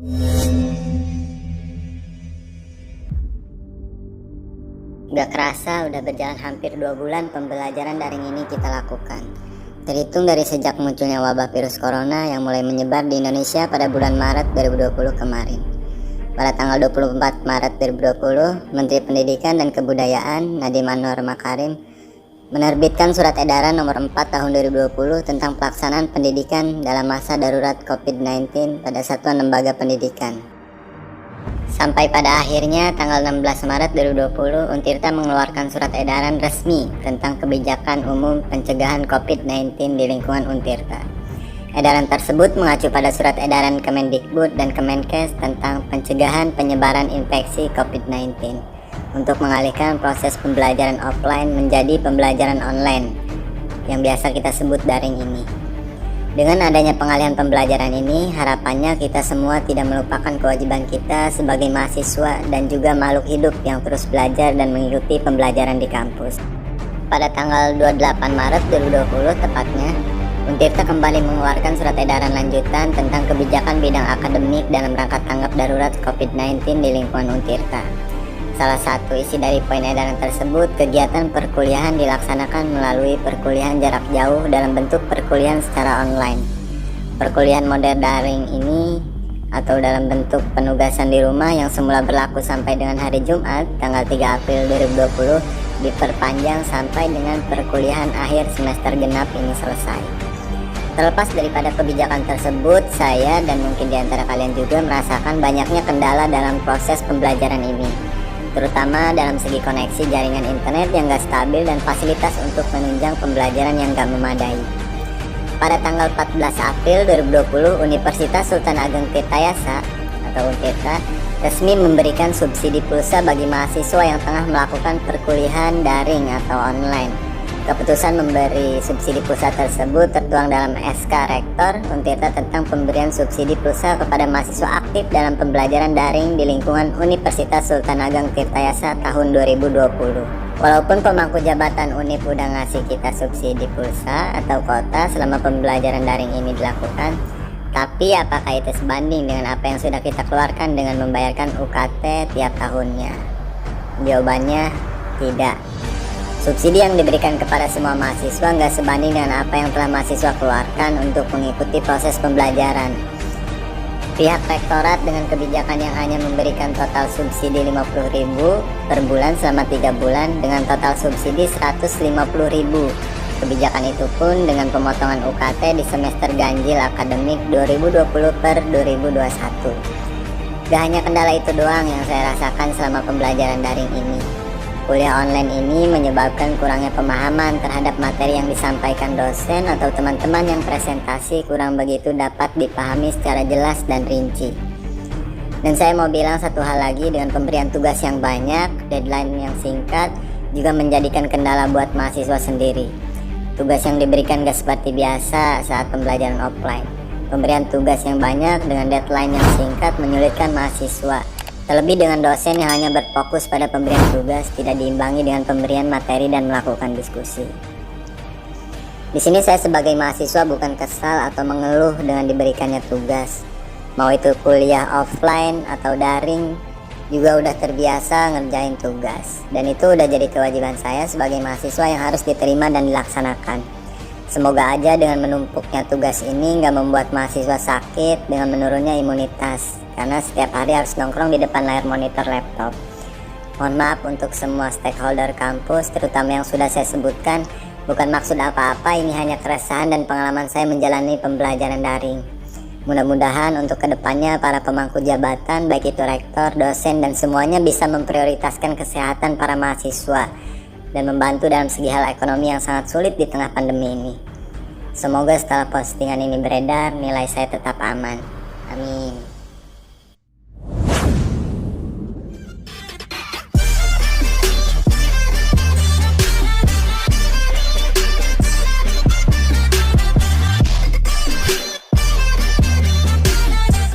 Gak kerasa udah berjalan hampir 2 bulan pembelajaran daring ini kita lakukan. Terhitung dari sejak munculnya wabah virus corona yang mulai menyebar di Indonesia pada bulan Maret 2020 kemarin. Pada tanggal 24 Maret 2020, Menteri Pendidikan dan Kebudayaan Nadiem Anwar Makarim menerbitkan Surat Edaran Nomor 4 Tahun 2020 tentang pelaksanaan pendidikan dalam masa darurat COVID-19 pada satuan lembaga pendidikan. Sampai pada akhirnya tanggal 16 Maret 2020, Untirta mengeluarkan surat edaran resmi tentang kebijakan umum pencegahan COVID-19 di lingkungan Untirta. Edaran tersebut mengacu pada surat edaran Kemendikbud dan Kemenkes tentang pencegahan penyebaran infeksi COVID-19 untuk mengalihkan proses pembelajaran offline menjadi pembelajaran online yang biasa kita sebut daring ini. Dengan adanya pengalihan pembelajaran ini, harapannya kita semua tidak melupakan kewajiban kita sebagai mahasiswa dan juga makhluk hidup yang terus belajar dan mengikuti pembelajaran di kampus. Pada tanggal 28 Maret 2020 tepatnya, Untirta kembali mengeluarkan surat edaran lanjutan tentang kebijakan bidang akademik dalam rangka tanggap darurat COVID-19 di lingkungan Untirta. Salah satu isi dari poin edaran tersebut, kegiatan perkuliahan dilaksanakan melalui perkuliahan jarak jauh dalam bentuk perkuliahan secara online. Perkuliahan model daring ini atau dalam bentuk penugasan di rumah yang semula berlaku sampai dengan hari Jumat tanggal 3 April 2020 diperpanjang sampai dengan perkuliahan akhir semester genap ini selesai. Terlepas daripada kebijakan tersebut, saya dan mungkin di antara kalian juga merasakan banyaknya kendala dalam proses pembelajaran ini, terutama dalam segi koneksi jaringan internet yang gak stabil dan fasilitas untuk menunjang pembelajaran yang gak memadai. Pada tanggal 14 April 2020, Universitas Sultan Ageng Tirtayasa atau Untirta resmi memberikan subsidi pulsa bagi mahasiswa yang tengah melakukan perkuliahan daring atau online. Keputusan memberi subsidi pulsa tersebut tertuang dalam SK Rektor Untirta tentang pemberian subsidi pulsa kepada mahasiswa aktif dalam pembelajaran daring di lingkungan Universitas Sultan Ageng Tirtayasa tahun 2020. Walaupun pemangku jabatan Unip udah ngasih kita subsidi pulsa atau kuota selama pembelajaran daring ini dilakukan, tapi apakah itu sebanding dengan apa yang sudah kita keluarkan dengan membayarkan UKT tiap tahunnya? Jawabannya tidak. Subsidi yang diberikan kepada semua mahasiswa nggak sebanding dengan apa yang telah mahasiswa keluarkan untuk mengikuti proses pembelajaran. Pihak rektorat dengan kebijakan yang hanya memberikan total subsidi 50.000 per bulan selama 3 bulan dengan total subsidi 150.000. Kebijakan itu pun dengan pemotongan UKT di semester ganjil akademik 2020 per 2021. Gak hanya kendala itu doang yang saya rasakan selama pembelajaran daring ini. Kuliah online ini menyebabkan kurangnya pemahaman terhadap materi yang disampaikan dosen atau teman-teman yang presentasi kurang begitu dapat dipahami secara jelas dan rinci. Dan saya mau bilang satu hal lagi, dengan pemberian tugas yang banyak, deadline yang singkat juga menjadikan kendala buat mahasiswa sendiri. Tugas yang diberikan gak seperti biasa saat pembelajaran offline. Pemberian tugas yang banyak dengan deadline yang singkat menyulitkan mahasiswa. Terlebih dengan dosen yang hanya berfokus pada pemberian tugas, tidak diimbangi dengan pemberian materi dan melakukan diskusi. Di sini saya sebagai mahasiswa bukan kesal atau mengeluh dengan diberikannya tugas. Mau itu kuliah offline atau daring, juga udah terbiasa ngerjain tugas. Dan itu udah jadi kewajiban saya sebagai mahasiswa yang harus diterima dan dilaksanakan. Semoga aja dengan menumpuknya tugas ini nggak membuat mahasiswa sakit dengan menurunnya imunitas, karena setiap hari harus nongkrong di depan layar monitor laptop. Mohon maaf untuk semua stakeholder kampus, terutama yang sudah saya sebutkan. Bukan maksud apa-apa, ini hanya keresahan dan pengalaman saya menjalani pembelajaran daring. Mudah-mudahan untuk kedepannya para pemangku jabatan, baik itu rektor, dosen, dan semuanya bisa memprioritaskan kesehatan para mahasiswa dan membantu dalam segi hal ekonomi yang sangat sulit di tengah pandemi ini. Semoga setelah postingan ini beredar, nilai saya tetap aman. Amin.